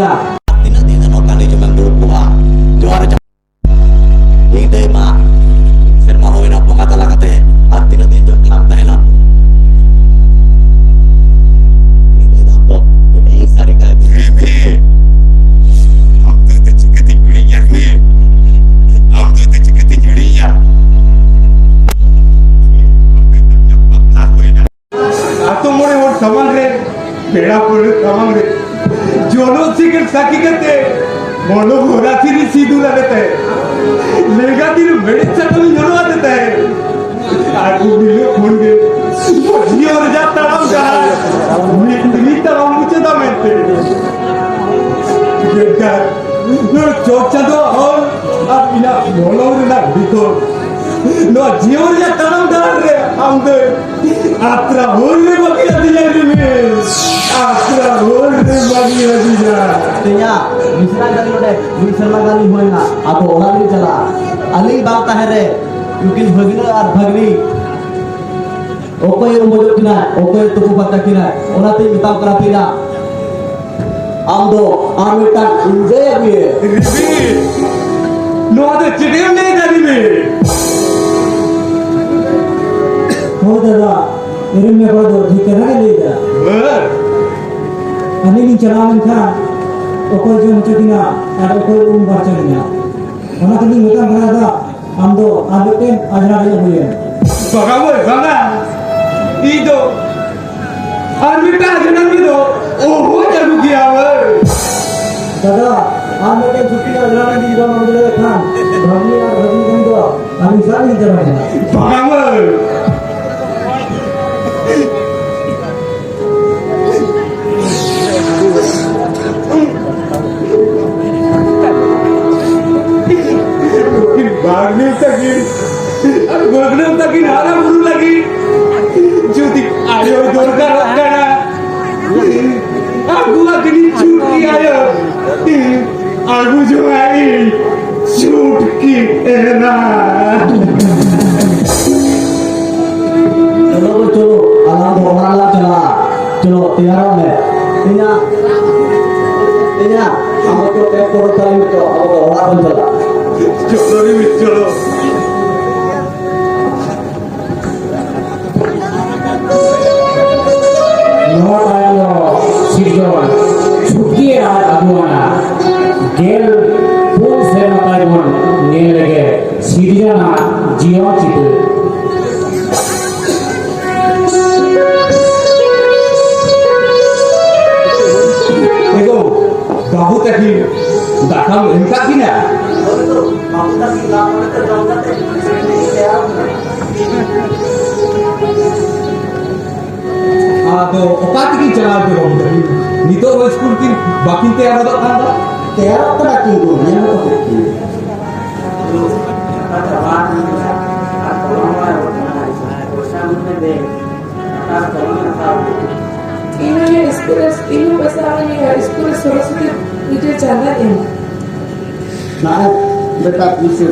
ya. Tidak tidak nokan di cuma berbuah juara yang tema firma hoin apa kata lah kata hati nanti itu kelam Thailand ini dapat ini sari kaya Abdul tu cakap tingginya ni, Abdul tu cakap tingginya. आतो मोरे वो सामान रे बेड़ा पड़े सामान रे जोनो सिगर साकी करते मोनो घोड़ा थी सीधुला देता है लेगा तीर बेड़े चटनी जोड़वा देता है आगू बिलो फोन के ये और जा तड़ाव जा मी तड़ाव मुझे दा मेंटे बेटा नो चोचा दो और अब बिना मोनो रे ना बितो नो जीवन या तड़ाव डाल रे हम तो आत्रा होने बाकी दिया रे आत्रा होने बाकी दिया Artinya misalnya dari udah misalnya kali hoina atau orang ini cala ali bang tahere mungkin bagini ar bagini okoy umur kina okoy tuku bata kina orang tu minta kerapina amdo amitan injay abi रिबी नो आते चिड़िया नहीं करी में हो दादा मेरे में को दो ठीक है ना ले जा अने की चलावन था ओको जो मुचकिना और ओको उम बचनिया ओना कली मेता बना हम दो आदते अजरा रे हुए बगावो बगा इदो आर्मिटा जनम भी दो ओहो चालू किया वे दादा आज मेरे छुट्टी का अजरा दी दो मंदिर खान भगनी और भगनी कम दो हम सारी जरा बगावो भागने तक नारा बुरू लगी जुदी आयो दरकार करा aku akhirnya cuti ayo aku juga cuti enak चलो alam Allah cala चलो तैयार हो मैं इन्या हमको एक करोड़ ताली में तो हमको orang pun cala चलो रे चलो Notayo Sijon Chukia Aduana Gel Pun Senatayon Nelege Siriana Geochitu Ego babu tadi datang enggak kina Aku tak bilang mereka jangan tayar तो औकात की चला के बाबू तरी नितो वो स्कूल की बाकी तैयार होता था tayar apa lagi tu yang tu इन्होंने स्कूल पैसा स्कूल सरस्वती पूजा जाना है nah बेटा पूछो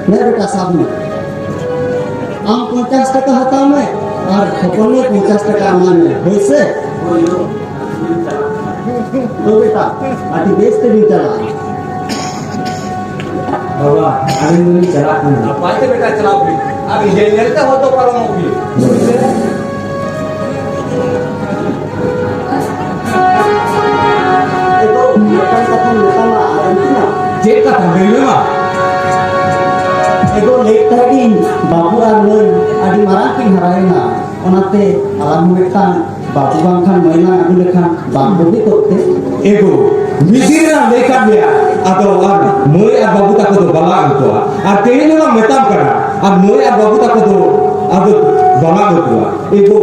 मैं बेटा साहब आम 50 टका होता मैं और खपने 50 टका मान में वैसे तो बेटा आती बेचते भी चला Bawa Alim ini jarak ni apa itu बेटा चला भी अब इंजीनियर का हो तो पर होगी itu bukan kata utama Argentina जे का था रेलवे में ego late tadi babu arloy adi marakin harayna onate alam metan babu bangkan maina adu lekhan babu di kote एगो मिदिरा लेकर गया atau ar moy ar babu tak to bala itu ar tehin na metam kara ar moy ar babu tak to adu bala itu ego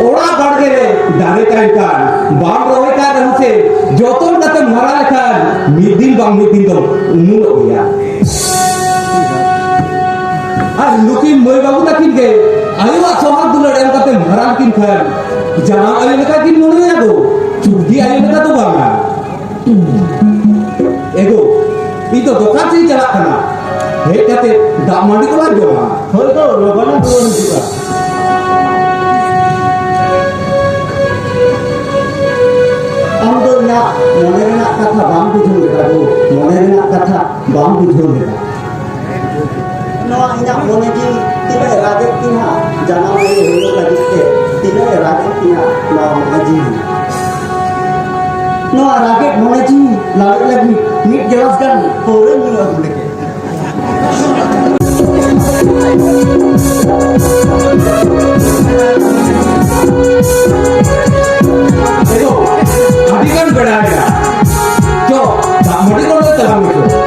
ora बढ़ गए दारे काई kan bam roy kan रहसे joton kate mara lekhan midin bang midin to umul ya ar lukin moy babu takin ke ayo sohag dular em kate mara kin khan jana ayo leka kin mone ya go chudi ayo leka to banga ego itu dokan sih jalan kena hei kate dak mandi ko lagi hoi to logana dulu juga बुझो लेगा नवा इन्हें बोले कि तीनों राजे तीना जाना में होने लगी थे तीनों राजे तीना नवा मजी नवा राजे मजी लागे लगी मीट गिलास कर पूरे न्यू अब लेके देखो अधिकार बढ़ाएगा जो दामड़ी को तो चला मुझे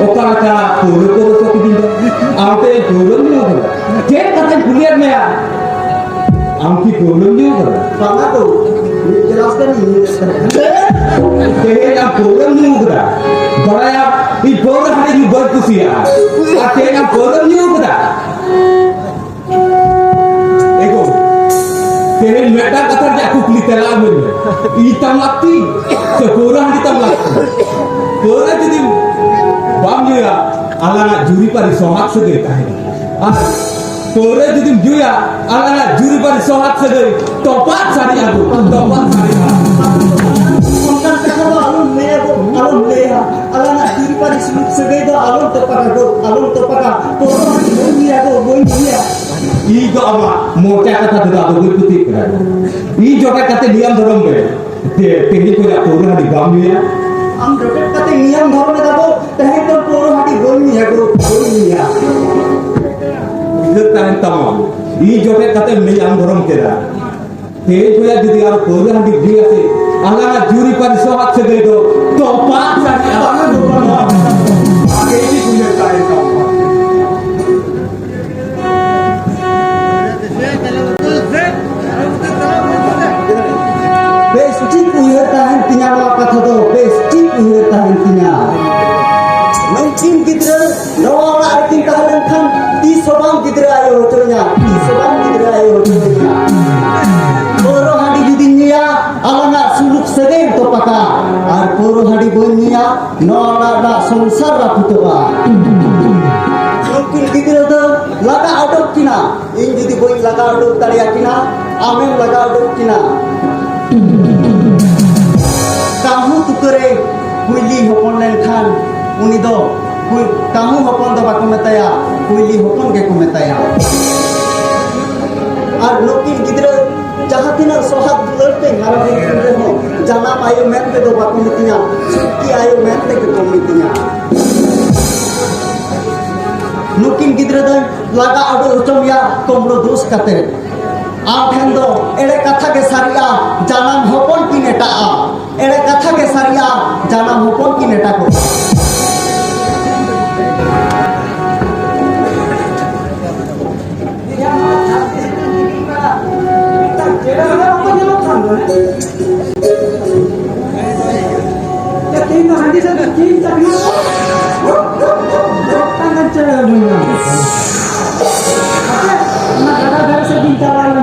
ओकाका पूरे को तो किधर आते पूरे नहीं होगा क्या करते पुलियर में यार आमकी पूरे नहीं होगा पाना तो गिलास कर नहीं क्या आप पूरे नहीं होगा बड़ा यार ये पूरे हमारे की बहुत खुशी है क्या आप पूरे नहीं होगा एको तेरे मेटा कथर जाकू कुली तेला में इतम लगती तो पूरा हमारी तम लगती पूरा jadi bang ya ala juri pari sohak segeri kahe पूरे jadi juya ala juri pari sohak segeri topat sari aku topat sari Bukan kalau alun leya ala na diri pari sebagai do alun topaka poro boy dia Ijo ama mocha kata tu aku berputik kan Ijo jokai kata diam dorong be teknik ko ya poro hadi bang ya am jokai kata niam dhorone dabo tahe to poro hadi boy dia Ijo tahan tamam Ijo jokai kata niam dorong kera Tejo ya jadi aru poro hadi dia se ala juri pari sohak segeri do topat sari aku ini punya tahan tamam Pasti punya tahan tinya kata tu pasti punya tahan tinya mungkin kita nawa arti tahan kan di sobang kita ayo hotelnya poro hadi judinya alana suluk sedeng to paka ar poro hadi bonya nawa na sonsar raputoa mungkin kita tu laga adok kina in judi boy laga adok tariya kina amen laga adok kina kamu tukare kuili hopon lenkhan uni do kamu hopon do bako metaya kuili hopon ke ko metaya ar nukin gidra jahatina sohat dulte hara de ho jana ayo mente do bako metinya sukki ayo mente ke ko metinya nukin gidra da laga ado uchom ya komro dos kate आठन दो एड़े कथा के सारिया जानम होपन की नेटा एड़े कथा के सारिया जानम होपन की नेटा को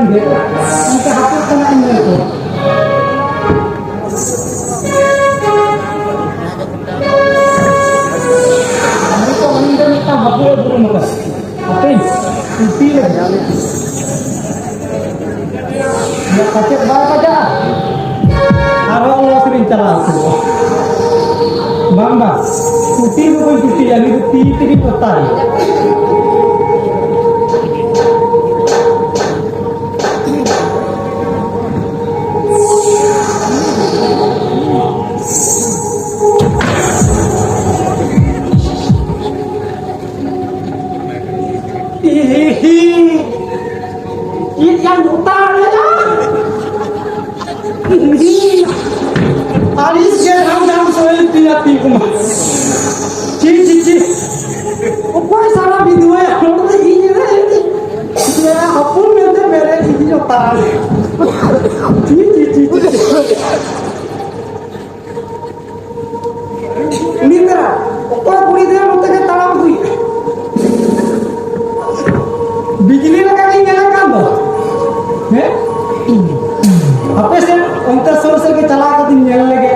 Udah hafal kena ini tu. Ini kau minta hafal belum ada. Hafal, uti lagi. Ya pakai bar aja. Arang Allah sering cara tu. Bamba, uti bukan uti, yang itu tiri petai. Yang utara ya. Aris ke ham soal tiap tiap. Ci. Upar salah video ya. Kalau tu ini lah. Dia apa mende mere ini utara. Ci. Ini tera. Upar puri dia mesti ke talam tu. बिजली लगा के ये लगा दो हैं अपने से उनका सोर्स के चला के दिन जल लगे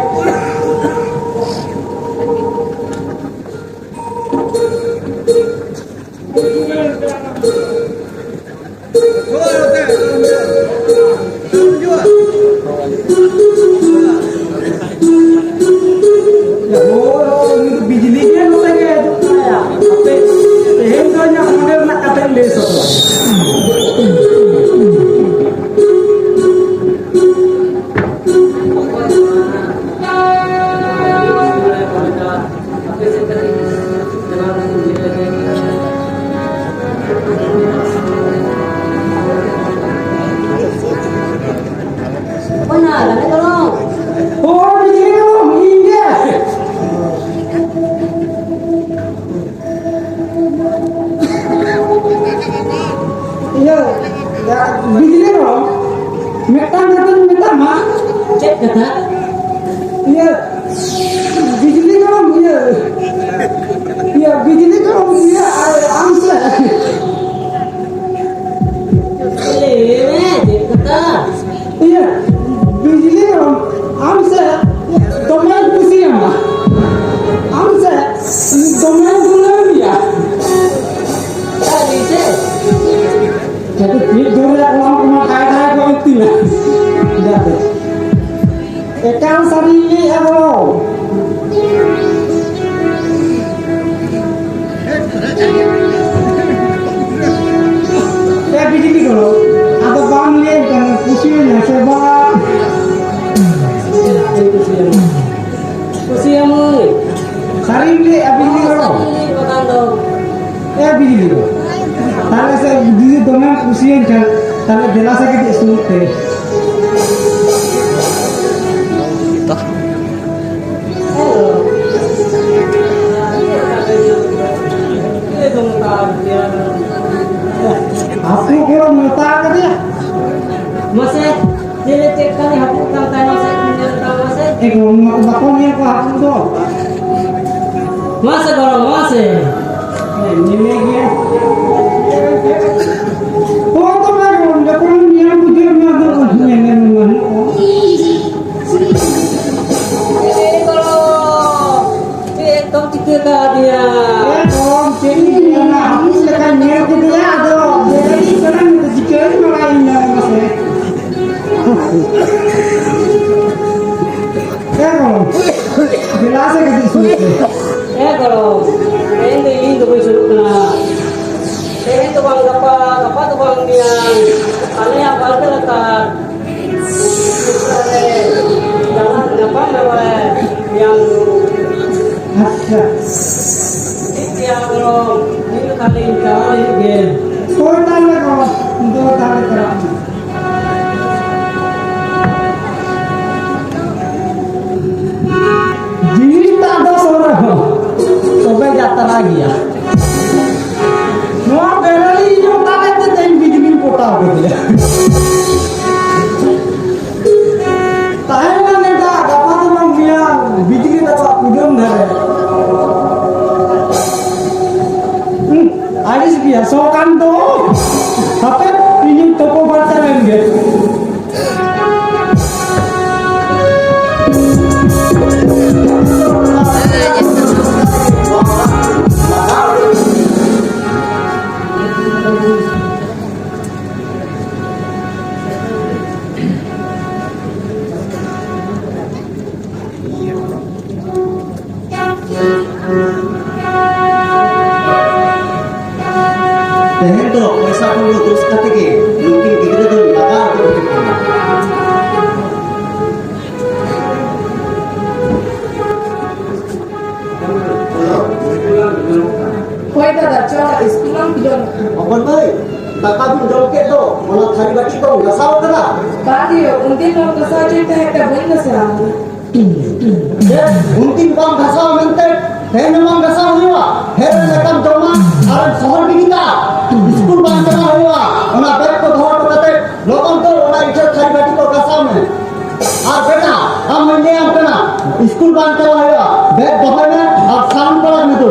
ini tuh bijiliknya lu lagi itu ya. Tapi hingga model nak kata les itu. Oh, bijili belum? Iya. Iya, ya bijili belum? Metam mah? Cek kata. Iya, bijili belum? Iya. Iya, bijili belum? Iya, angsa. Cek kata. Iya, bijili belum? Angsa. Domain pusi ya mah? Angsa. Domain belum ya? Tadi cek. Jadi tidur ya uang kaya kau itu lah. Jadi, ekal sari ini ya bro. Ya begini kalau ada bangnya dan pusinya sebab Usia mu. sari ini ya begini kalau. Ini makan dong. Ya begini kalau. Tadi saya di dengan pusinya dan tadi jelas saya kita suruh teh. Aku kira mengetahui dia. Masih jadi cek kali hapus kata masih menyerang masih. Kalau bakonnya kau hapus dong. Masih kalau masih. Ini lagi. Oh, tuh lagi orang jakun yang punya ada yang mana? Ini kalau cek kau cek dia. Om, sini yang hapus lekan yang itu ya ada. Jadi sekarang itu jikir malainya masih. Om, jelas saya kita sulit. Kalau ini tuh bisa kena. Ini tuh bang apa tuh bang dia. Aneh apa itu letak. Jangan apa namanya yang yang kalau ini kali jangan ini. Kau tanya kau, untuk tanya terang. Jadi tak ada suara. Coba jatuh lagi ya. Nuar berali yang tadi itu yang bikin kota gitu ya. Tahan neda dapat orang bilang bikin dapat udang dari. Alis biasa kan tuh. Tapi ini toko baca lagi. Tehen to paisa pun terus kata ke looking kita tu laga tu. Kau itu dah cakap iskulan tidak. Apa ni? Takkan tu joket tu, mana thari bati tu, gasau tu lah. Tadi mungkin kalau kesal cerita kita boleh sah. Untin bang gasau mente, tehen memang gasau huwa. Heran lekam joma, aran sohor kita. School bang joma huwa, ona beg ko dhor ko kate, lokon to ona ichar thari bati ko gasau me. আর বেটা আমি নিয়ে আসবে না school বান করা হয় bag দফায় না আর sound করার মতো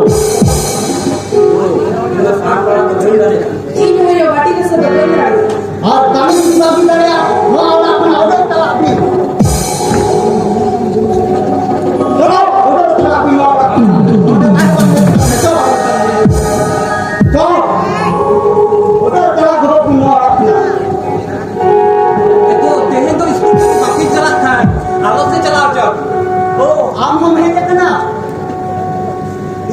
Ini yo bati ke sebelah. আর দামি বাবি দাঁড়িয়ে ওরা আপনার অর্ডার তালা আপনি চলো অর্ডার তালা আপনি চলো অর্ডার তালা ঘর আপনি Itu tehen tu school makin jalan kan. Kalau saya jalan jauh. ও আমার heja kena.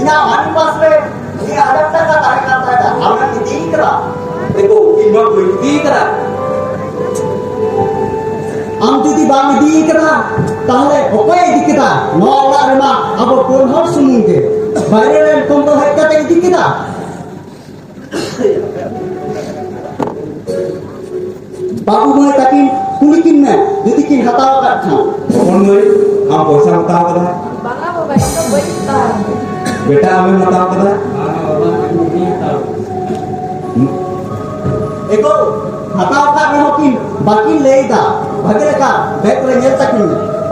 Ina mani pas le, ini ada taka tarik kata ada. Awan ini kira. देखो इनवा कोई दी करा Am jadi bang di kira. Tahle okai di kita. No orang rema abo pun harus sumungke. Bayar dan kompor harga tadi di kita. Babu mulai takin kulikin na. Jadi kin hataw kat kha. कौन गई आप पैसा बताओ कदा Bangga apa baik itu berita. बेटा हमें बताओ कदा Eko hataw kat rehokin. Bakin leida. Bagi leka. Baik renyel takin.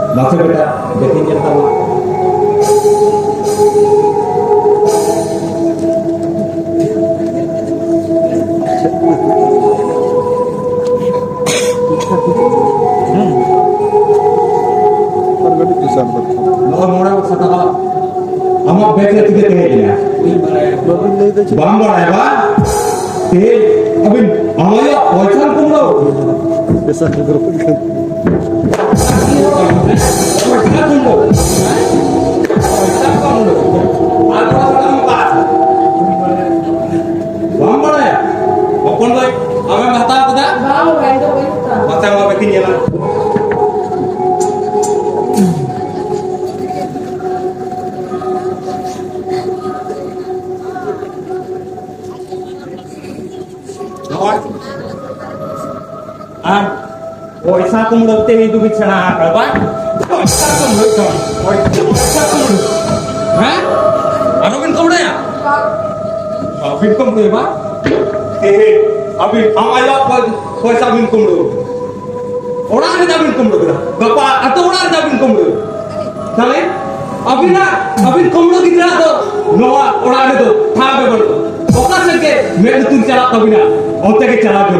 लासे बेटा देखेंगे तब लो मोड़ा सता का हम बैठ के टिके थे ना बाम बड़ा है बा ते अभी हमारे पैसा कम लो पैसा कम लो पैसा कम लो आज वाला बात बाम बड़ा है अपन भाई हमें बता बता Bangga baik itu berita. बता हम बैठेंगे ना আর পয়সা কম লোকতে এই দুবি ছাড়া করবা পয়সা কম লোক পয়সা কম লোক হ্যাঁ আর বিন কম রে বিন কম রে বা তে अभी हमारा पैसा बिन कम लो ओड़ा ने बिन कम लो बापा अत ओड़ा ने बिन कम लो चले अभी ना अभी कम लो कितना तो नवा ओड़ा ने तो था बे बोलो ओका से के मैं तू चला तभी ना ओते के चला दो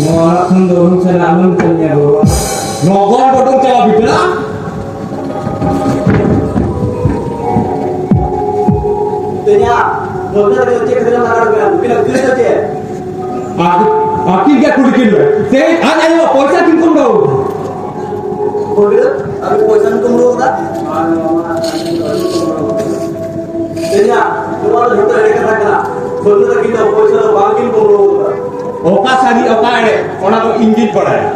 नवा खन दो चला मन चलने दो नवा बटन चला बिटला Tanya, mobil ada cek dalam arah kan? Bila kira saja. आखिर क्या कुड़ी लो से आज आयो पैसा किन कम दो Mobil, aku poisan kumru kan? Tanya, luar itu ada kata kata. Mobil kita poisan bangkin kumru kan? ओका सारी ओका है ओना तो इंजिन पड़ा है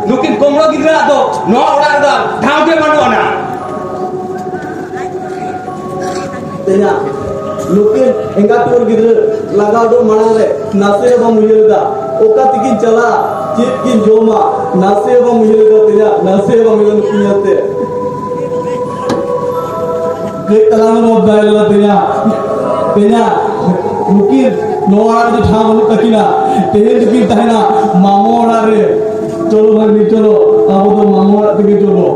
लेकिन कोमरो गिरा तो नो ओड़ा दा ठाव के मानो ना Tanya, lukin enggak tur gitu. Laga do mana le? Nasi apa mujil da? Oka tikin cala, cip kin joma. Nasi apa mujil da? Tanya, nasi apa mujil punya te? Kita lama mau bayar lah tanya. Tanya, mungkin no orang itu ठाव lu takina. Tanya tukin tahina mamu orang re. Cholo bhai cholo. Abo to mamu orang tukin cholo.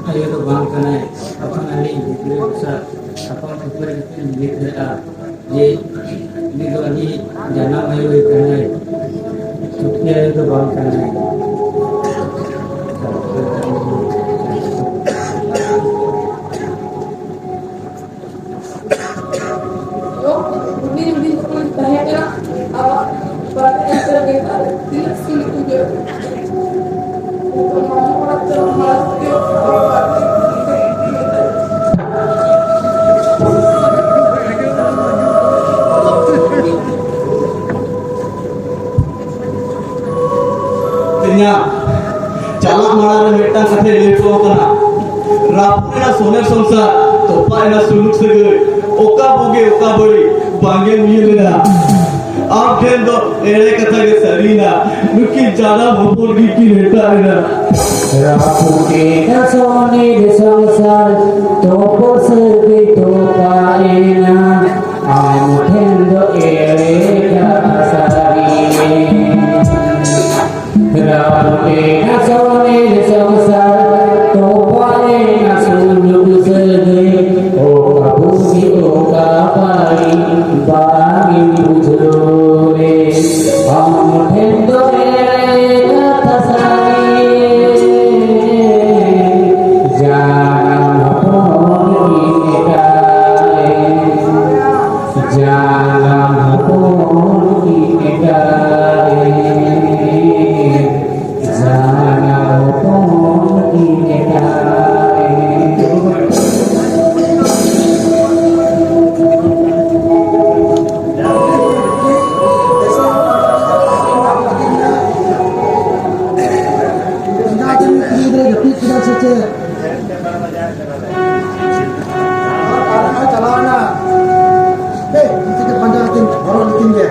Ayo to bang kana apa nali itu bisa apa super itu lihat ये itu lagi jana ayo kana छुट्टी आए तो बang kana Yo, ini pun tanya kira awak pada yang kita tidak sih itu je. Untuk mau orang termas dia Tanya, jalak mana mereka kata lepo kana. Rapuna soner sonsar, topa ena suluk seger. Oka boge oka bori, bangen milena. आप ठेन तो एड़े कथा के Serena नुकी ज्यादा भोपोल की नेता है ना रापुटे सोने संसार तो पोसके तो पाएना आम ठेंदो एड़े कसरी रापुटे सोने संसार तो पाएना सुलुक सगे ओ कबूसी पाई बानी बुझोरे हम ठेंदो कथा सारी जानम हपोन कीने जानम हपोन कीने जानम हपोन कीने चलाना पंचायत और tinggi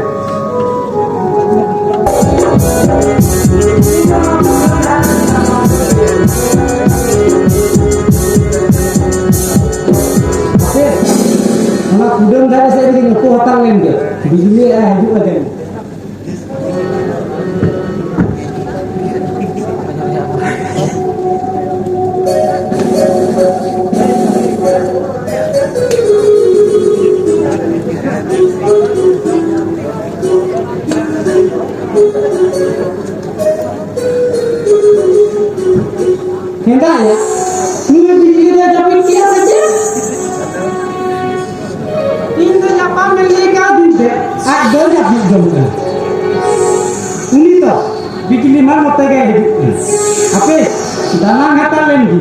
Anak kudung dari saya bikin aku hotel lain ke, bijli hidup aja. Enggak ya, ini bijli ada pikir saja. Ini apa mereka dinda? Ada yang dijamkan. Ini toh, bikin lima mata kayak gitu. Apa? Dana ngata lagi.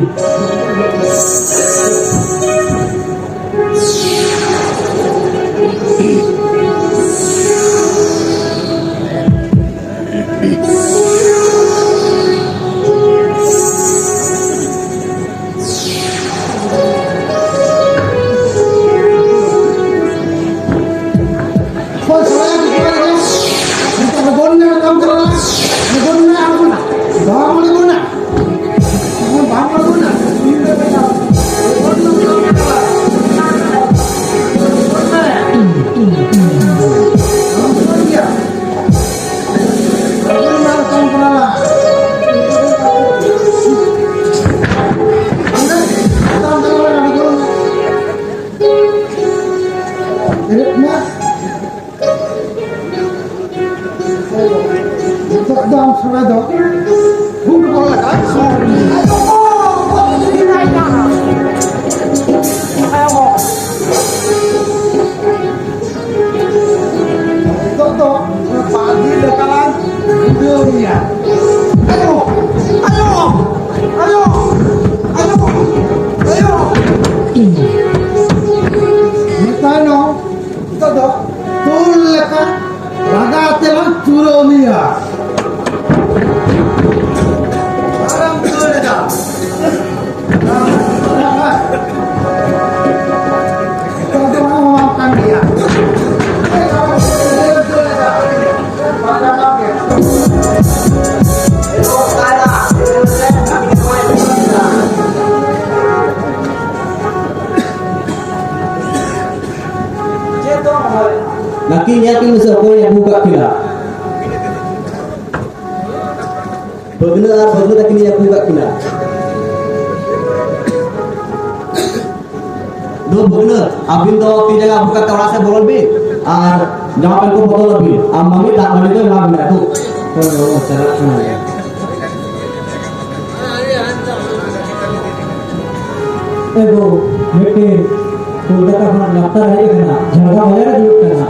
Nakinya kini sesuatu yang buka kira. Benar kini yang buka kira. Dua benar. Abin to tiga jagah buka orang saya bolon bi. Ar jangan ko botol lebih. Mami tak mandi tu emang benar tu. Oh, cara sana ya. Ego, mereka Kolkata kan daftar aja kena, jaga bayar juga kena.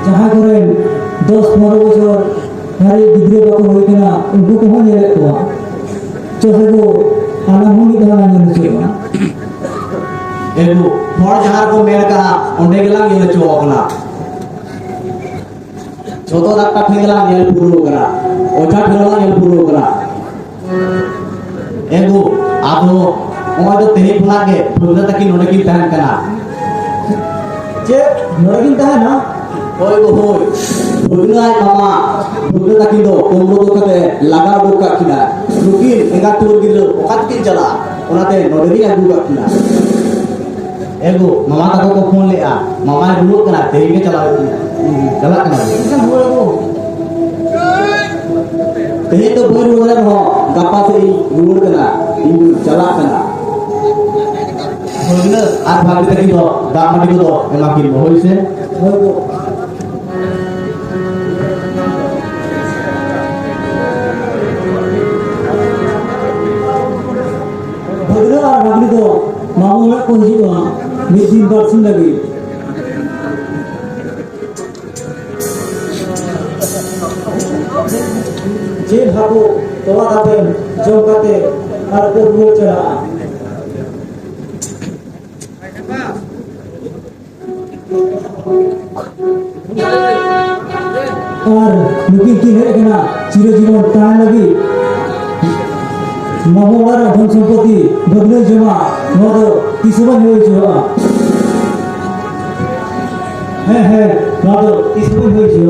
Jahat orang 10-15 bocor hari gidre bako hoy kena, ungu ko hon yele tua. Coba ko anak honi dalam yang lucu. Ego, hor jahar ko mereka onde gelang yele cuak kena. Joto dakka thenglang yele puru kena. Oja thenglang yele puru kena. Ego, ado orang tu teri pulang ke, pulang tak kini orang kita tahan kena. Cek, mereka kita na. Hoi go hoi, pulang mama, pulang tak kini do, kumro do kate laga do kat kina. Mungkin enggak tur gitu, okat kini jala, orang teh noderi yang buka kina. Ego, mama tak kau phone le a, mama dulu kena, teri ke jala kena. Kita boleh ko. Teri tu baru orang ho, gapa se ruur kena, ibu jala kena. गिलास আর ভাবি তাকি তো দাম মাটি তো এমাকি হইছে হইব ভদ্র আর ভাবি তো মামুরা কইছিল মিদিন পারছেন লাগি যে ভাবো তোলা যাবেন জমকাতে আর করবো চড়া আর লুকি কি হয়ে কিনা চিরজীবন প্রাণ লাগি মমবার ধন সম্পত্তি ভগ্নের জমা মদ কিছুমান হয়েছে হ্যাঁ হ্যাঁ মদ কিছুমান হয়েছে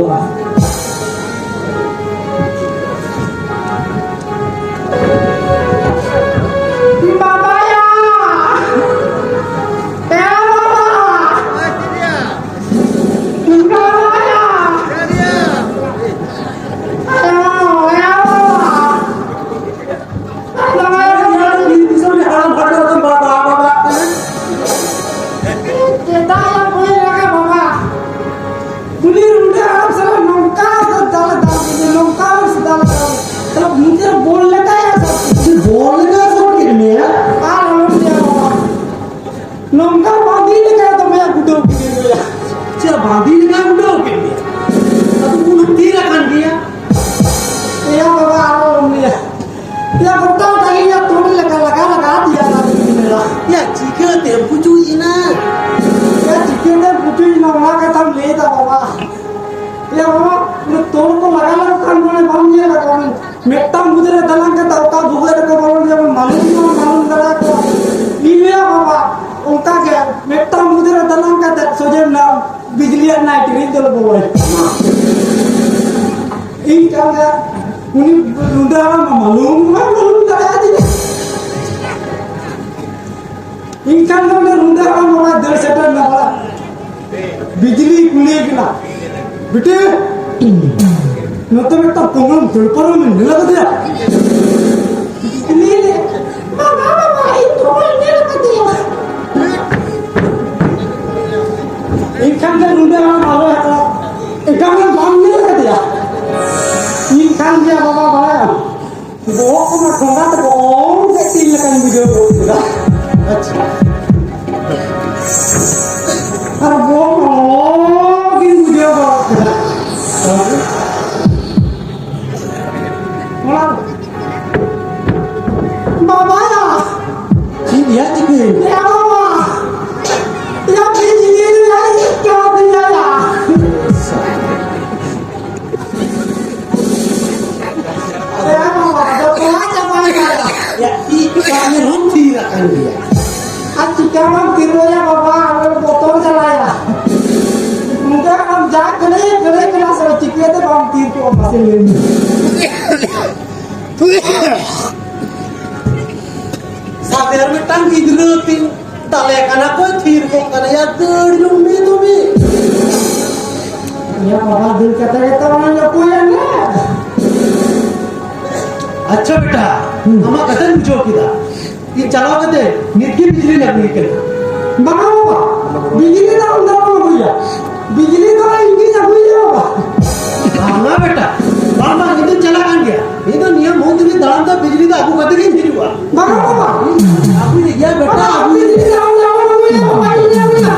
नौका बांधी ने कहा तो मैं गुडो गिर गया चा बांधी ने का उड़ो के लिए अब तू तीर कान दिया या बाबा आओ मिया या गुड्डा उठाई या तोड़ लगा दिया ना मेरा या चिके ते पुचू इना या चिके ने पुटू ना वहां का तब ले था बाबा या बाबा ने तोड़ को लगा कान में बम ये लगा मेट्टा मुझे दलंग का तौका भुगरे को बोल जब मालूम करा को इलिया बाबा उनका क्या मेट्टा मुझे दलंग का तक सोचे ना बिजली नाइट रीत दल बोले इन क्या गया उन्हीं ढूंढा मालूम करा दी इन क्या ने ढूंढा मामा दर सेटर ना बड़ा बिजली कुलिए की ना बेटे न तो मेट्टा पोंगम तुलपरो में लगा दिया नहीं ले मामा इन थोड़ा नहीं लगा दिया इनखान के रुंडे वाला मारो है तो इनखान में बम नहीं लगा दिया इनखान के बाबा बड़ा वो को मैं ठोंगा तो बहुत के तीन लगन वीडियो बोलूँगा अच्छा और वो की वीडियो बोलूँगा बाबा या चिया चिके या बाबा या बिजली नहीं क्या दिया या अरे बाबा जो कहाँ चपा गया या ई का ने रूम तीर कान दिया आज चिकन हम किरो या बाबा हमें बोतल चलाया मुझे हम जा करे क्लास में चिकन तो हम तीर को से लेनी सादेर में टांग इधर तीन ताले काना कोई थीर को काना या दड़ लूंगी तुम्हें या बाबा दिल कहता है तो उन्होंने कोई है ना अच्छा बेटा हमा कतन पूछो किदा ये चलाओ कते नित्य बिजली लगनी के बाबा बिजली ना अंदर में भैया बिजली तो इनकी ना भैया बाबा हां बेटा मामा इधर चला कान गया ये तो नियम हो तुम्हें दान तो बिजली का आपको कते नहीं मिली हुआ बाबा आपको ये गया बेटा आपको बिजली ना अंदर में भैया बाबा ये भैया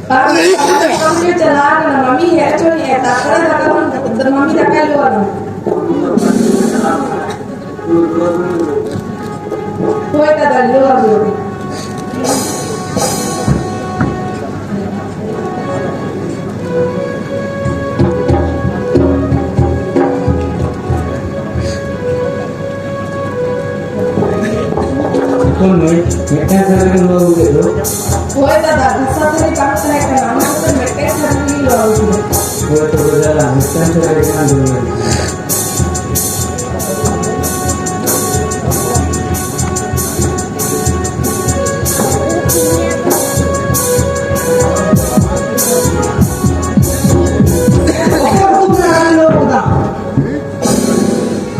Mami jalan, mami ya cuy ya, tak ada mami tak keluar. Kue tak ada luar dulu. Kau mau, mereka sekarang mau gitu. Kue tak ada, satu di kampung saya kenal, aku mereka sendiri luar dulu. buat berjalan bukan sebagai kandungan.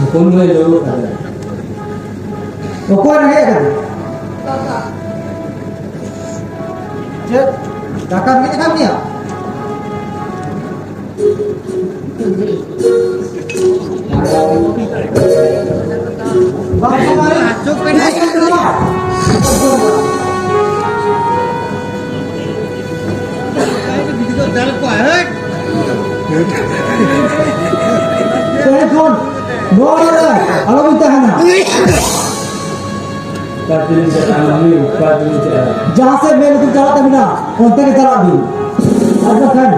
Pun boleh dulu ada. Kau nak kan? Kakak. Je, kakak kita kan ni ya? Bang, kemarin cukup ni semua. Telepon, boleh. Alam minta hana. Kadin jalan ini, kadin jalan. जहाँ से मैं तुम चलाता बिना उनते के चला दी ऐसा कर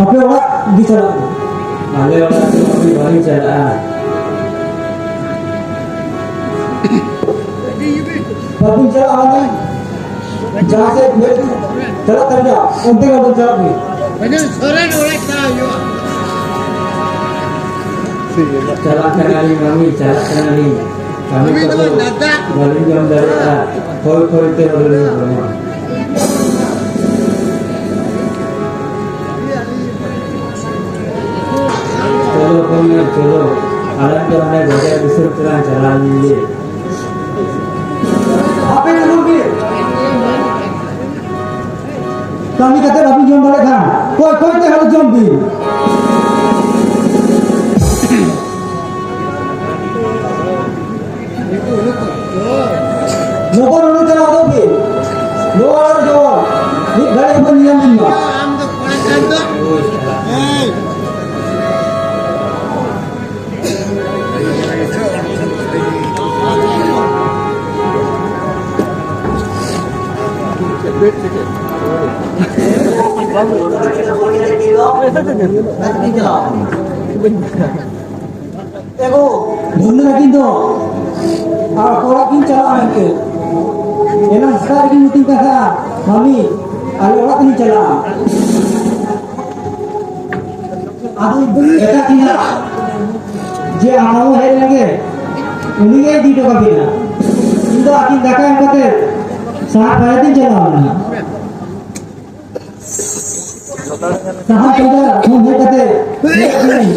अपने वाला भी चला दी Ada orang tu kami balik jalan. बाबू चला आना जहाँ से मैं चलाता बिना उनते का चला दी Jalan kenali kami, jalan kenali. Kami perlu balik jam dari koi itu boleh rumah. Chalo kami chalo. Alam ke mana jaga besar jalan jalan ini. apa yang lagi kami kata babu jom balik kan koi teh harus jom di Nopor orang cakap apa ni? Luar jawab. Ni dari mana yang ni? Ego, bunda lagi tu. Orang kin cakap angke. Enak sekali ni meeting kata, mami, ada orang ni cakap. Aduh, kita tidak. Je amamu hari lagi, uni ke di doa bina. Indo akin dakar yang kata, saat hari ni cakap mana? Saat kita, mungkin kata,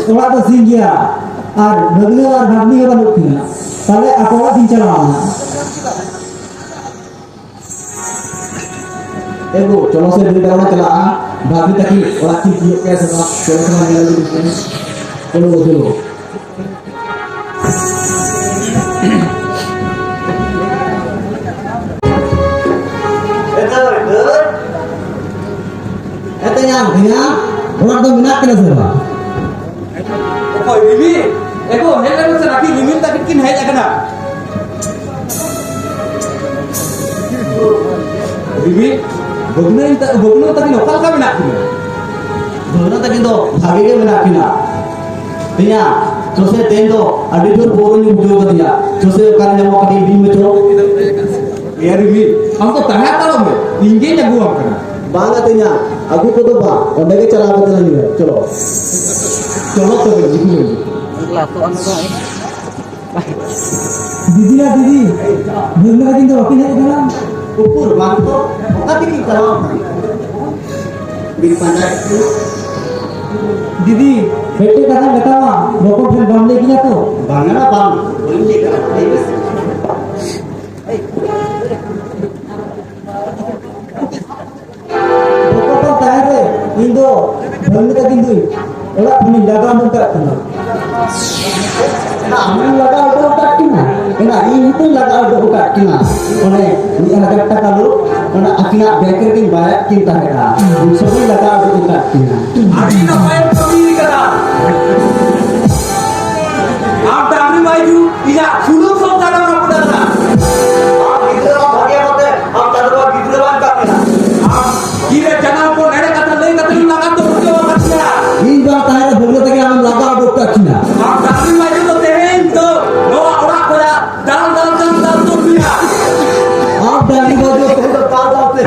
orang tu singgah, ar bagla ar bagni orang tu tina. Kalau aku orang ni cakap mana? Ego, चलो से दिन डालना चला भाभी तक ही और अच्छी चीज कैसे ना चलो समझ में लगी इसमें चलो चलो itu yang orang tu minat kena semua Koi Bibi, eko helan masa laki limin tak kin hai jakana. Bibi, bogno tak lokal ka menak kini. दोनों तक तो भाभी के बिना किना तिया जोसे तेन तो अडिटोर बोरोंにबुझो दिया जोसे कारण जब कभी भी में तो Ya Bibi, हम तो तहां करो में इंगे jago am kana. बांगा तिया अगु को तो बा ओंडे के चला बदल नहीं है चलो Cholo to Bibi. दीदी ना दीदी, बगला lagi tu apa ni dalam? Ukur manto, tapi kita di pandai itu दीदी, बेटे कथा बतावा, बको फिर बम लेके जा तो. bangana bang, boleh kan? बको तो तैयार है, इंदो, बम लेके किंतु, एला पुनी लगा मुंता कना. Kami laga auto ukat kina, kena ini pun laga auto ukat kina. Oleh ini ada kata kalau, oleh akhirnya beker kin banyak kita ada. Semua laga auto ukat kina. Adi na pain kami kara. Aap damri maju, ila suluk sok jana orang pada na. Kita orang bahagia mate, am tadwa gitu lewan kami. Kira jana ko nere kata lei kata laga to ujo katya. ini बात है बोलने तक हम लगा दो का किना Aap damri maju to tehen to, no orang kola dal to biya. आप डाली बाजू Kita tahu apa?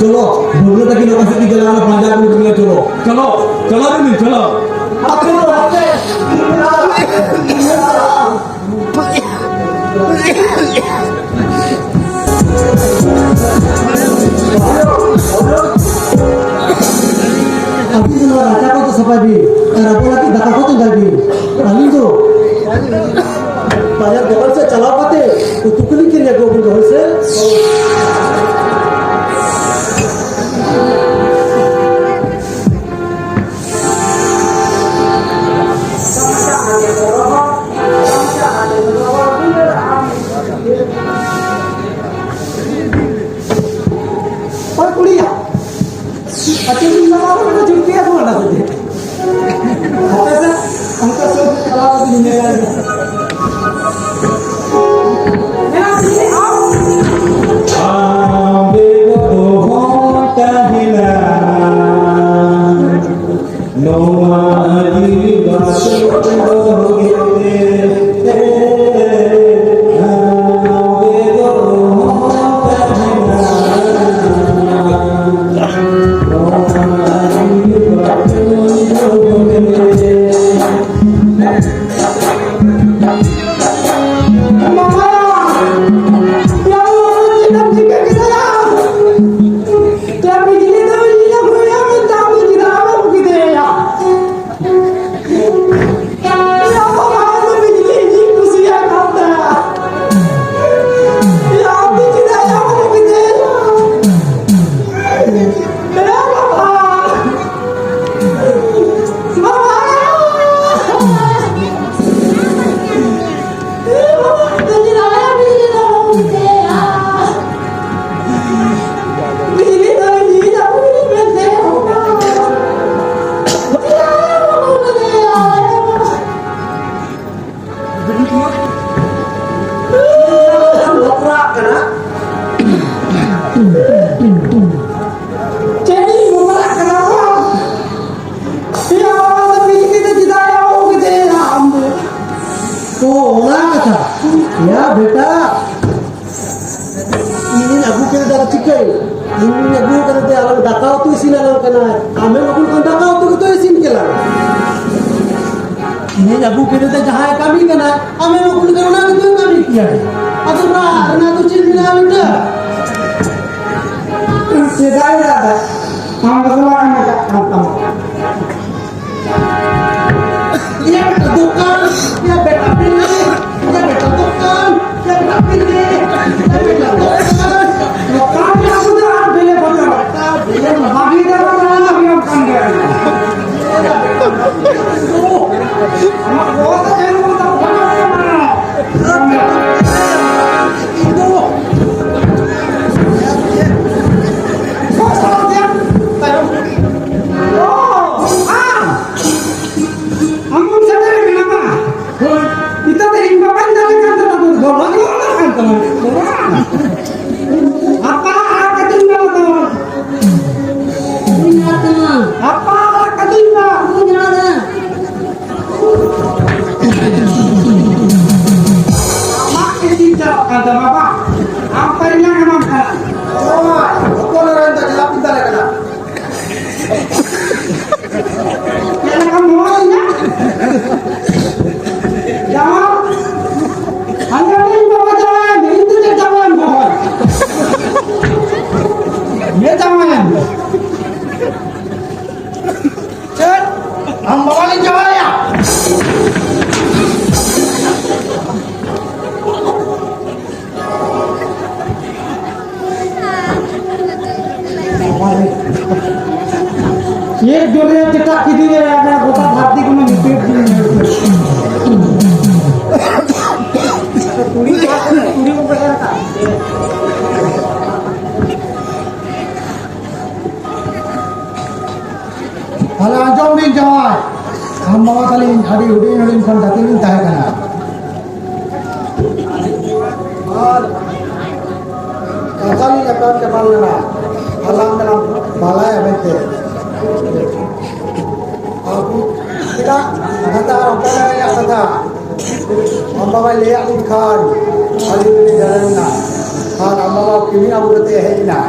চলো ভুগলো তাকে লোক আছে কি গেলাম পাঞ্জাব উঠলে চলো চলো চলো রে চলো আপনি তো রাতে আপনি তো রাজা কত সাপাবি আর আপনারা কি দাকা কত যাবি আমি তো বাজার দোকান সে চালাও পাতে তো তুকলি কে নিয়ে গোবর হয়েছে और कुड़िया अच्छे दिन में और कुछ रुपया तो ना दे ऐसा हमको सब खराब दिन में मेरा ये आओ आबे तो होता हिला नौमारी बात होगे आबे तो होता हिला नौमारी बात होगे मामा यार एकदम ठीक है किधर क्या बिजली तो बिजली ना होया मैं दाम जिरा में बुकी दे या मामा तो बिजली जी खुशियां खाता या बिजली या बुकी दे मेरा मामा Jadi bukan kenapa? Ya tapi kita tidak tahu kita ambil. तो ओना कथा या बेटा इन अगु के दर चिके इन अगु करे ते अलग दाकाओ तो इसी ना कना हमें लोग को दाकाओ तो इसी केला इन अगु के ते जहां कमी कना हमें लोग को करना तो कमी किया अतो ना तो चिन मिला बेटा Tidak ada. Kamu keluar kamu. ये बेटा दुकान ये बेटा पिल्ले ये बेटा दुकान ये बेटा पिल्ले ये बेटा दुकान Kamu yang sudah beli botol. Bagi dia botol lagi yang kan dia. Mak botol jangan botol mana. Ampun sadar kenapa? Kita tadi makan dari kantor aku dorong kan teman. Apa ketinggal teman? Punya teman, Apa ketinggal? punya ada. Mak ketinggal kata bapak. Apa yang emang kan? Oh कौन रहता है आप पिता लेकर Yang kamu mau ya? Jangan. Hanya ini bapak jangan, itu dia jangan bapak. Dia jangan. Cek, हम बाबा ने jangan ya. ये जो है चिट्टा किसी ने अपना गोता भारती को मैं पेट पूरी पूरी को पकड़ा था हला आजम दिन जवान हम मामा कली हडी hoodie kon dating tayo kana और kali akan ke balana alam dalam balai abente aku kita kata orang pada yang kata ambawa lihat ikan hari ini jalan na har ambawa kimi abu kete hai na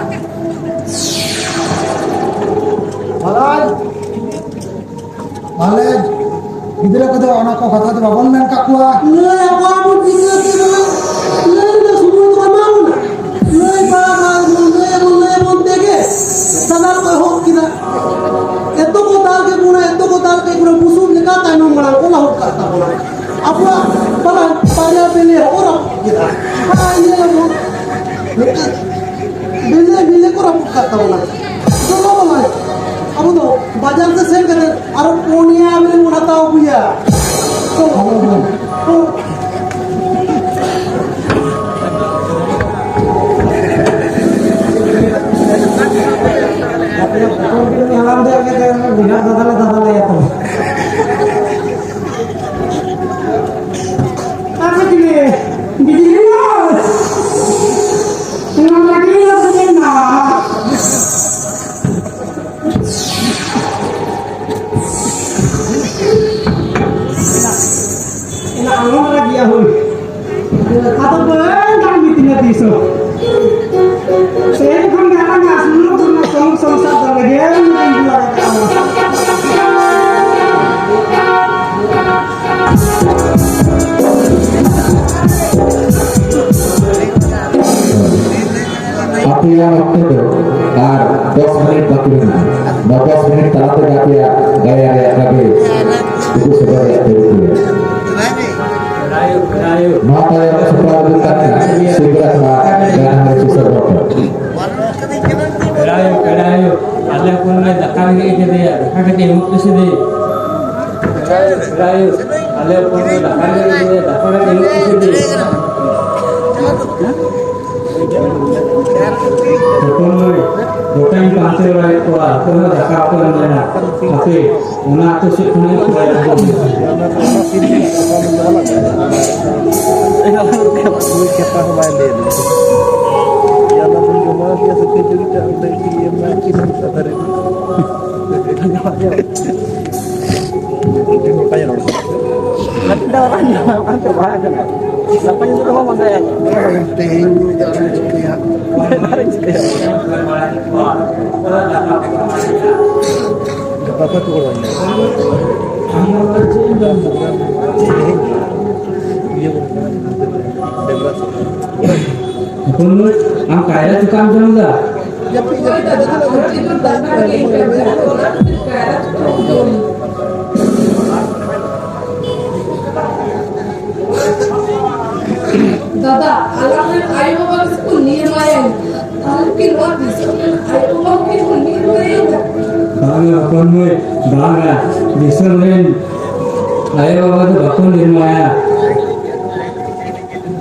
महाराज महाराज गिदरा को तो अना को कथा तो बाबन में काकुआ ले बाबू गिदरा के ले ले सुबह तो मारू ना ले बाबा ले बोलते के सदा को हो किना एतो को दाल के पूरा मुसुम निका तानो मरा को ना हो करता बोला अपना बड़ा पाया पेले और किना हां ये वो बिले को रख करता बोला तो बोला अब तो बाजार से सेल कर और पोनिया में उड़ाता हो भैया तो आराम दे के बिना दादा ले तो apa ini bikin Tengah lagi lah sebenarnya. Ini angin lagi ya hui. Atau bentang bikin lagi so. Saya bukan ngarang nggak semua song satu lagi yang dua Aku yang waktu itu, 10 menit baku ini, 15 menit terlalu gaya lagi, itu sebagai aktivitas. Mata yang sebelah dekatnya, segera dan harus diserahkan. Kerayu, ada pun ada kami ke dia, kami ke mukti sini. Kerayu, ada pun ada kami ke dia, kami ke mukti sini. Bukan pasir lagi tua, kena dakar tu namanya. Tapi, mana tu sih punya tua yang ang kaya tukang jangga. दादा alamin ayo bagus kunir main alkin wabis ayo bagus kunir main Bangga konwe bangga diserlen ayo bagus bakun dirmaya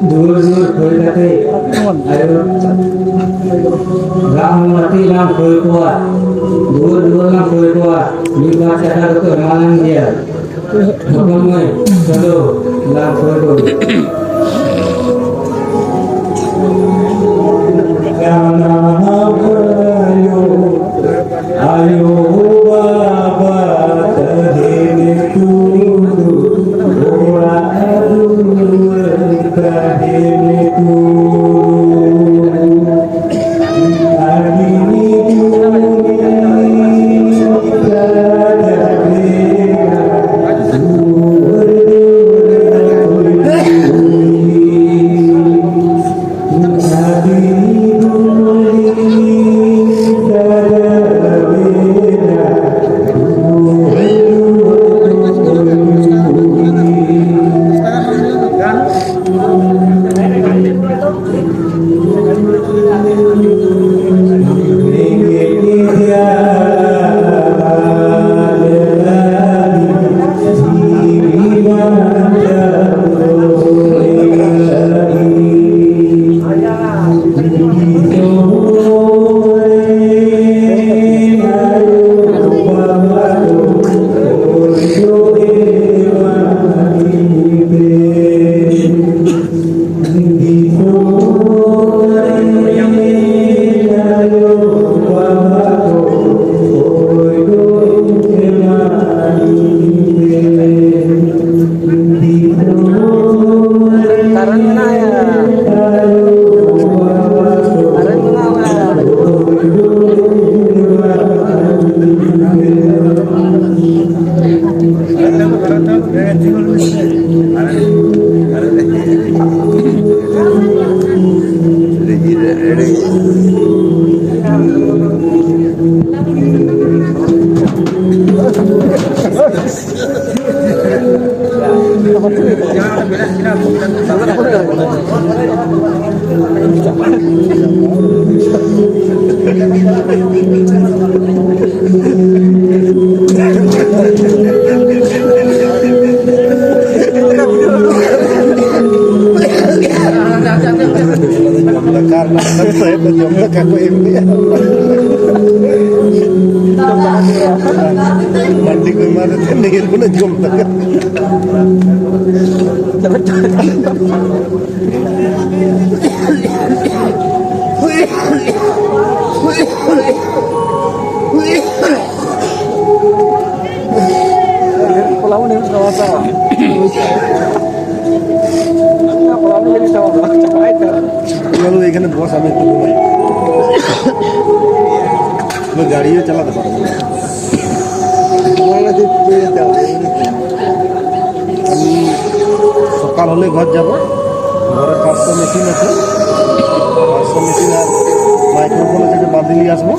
dur khoi kate ayo ram mati lam khoi kuat dur lam khoi kuat niba cara ko malan dia konwe chalo lam khoi kuat ayo baba tadine tudu ora adu tadine tudu adini tudu मंडी को मारे थे नहीं बोले जम तक चलो এখানে বস আমি একটু ঘুমাই मैं गाड़ियों चलाते पारो আমি সকাল হলে ঘর যাব ঘরে 500 মেশিন আছে 500 মেশিন আর মাইক্রোফোন থেকে বাঁধি নিয়ে আসবো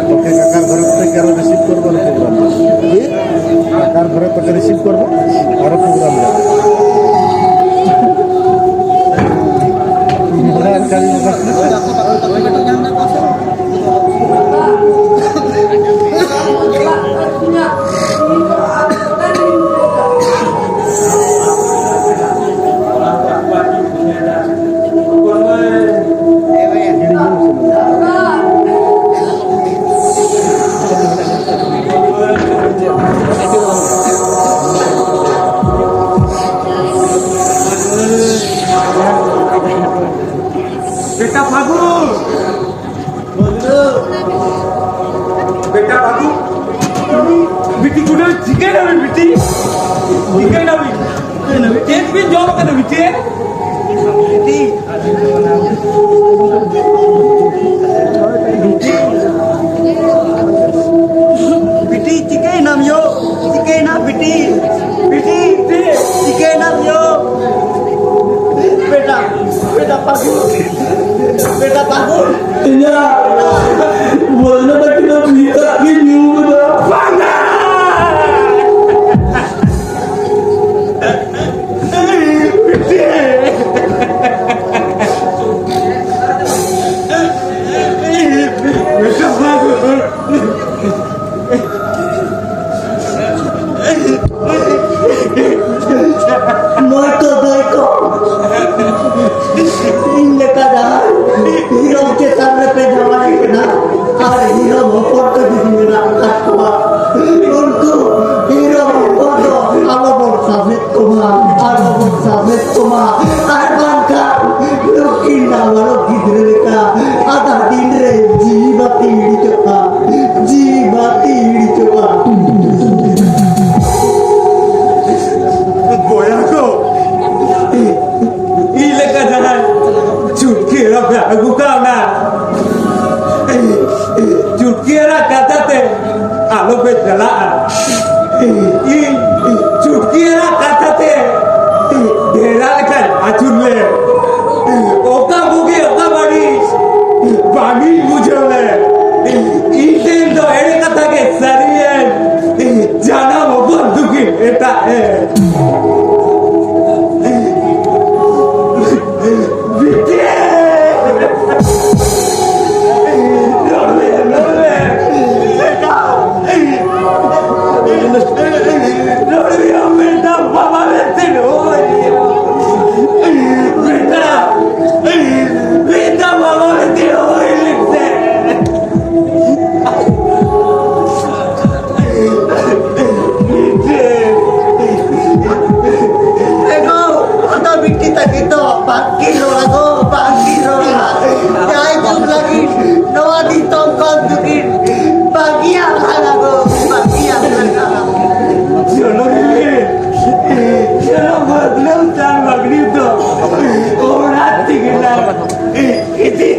তোকে কাকার ঘরে থেকে আরো রিসিভ করবো প্রোগ্রাম কাকার ঘরে তোকে রিসিভ করবো আরো প্রোগ্রাম যাবে बेटा भागो बेटा भागो बिटी कुछ चिकन है बिटी चिकन है एक भी जॉब करना बिटी बिटी चिके नाम यो चिके ना बिटी बिटी चिके नाम यो बेटा बेटा पागु बेटा पागु Iya, boleh tak kita minta gini udah. भागा बेटा भागो मैं तो देखो इन लेकर जा हीरो के सामने पे जमाने के ना और हीरो भोपट को भी मेरा काटवा उनको हीरो भोपट आलो बोलता है तुम्हारा आरमान का लोकी ना वालों की दिल का आधा दिन रे जीवती हिड़ी चुका बोया को ile kadar Türkiye'ye agukana Türkiye'ye katate alo betala I Türkiye'ye katate derakan achurle oka buge oka bari bani bujole intendo ere katake sarien jana bondhuki eta Ini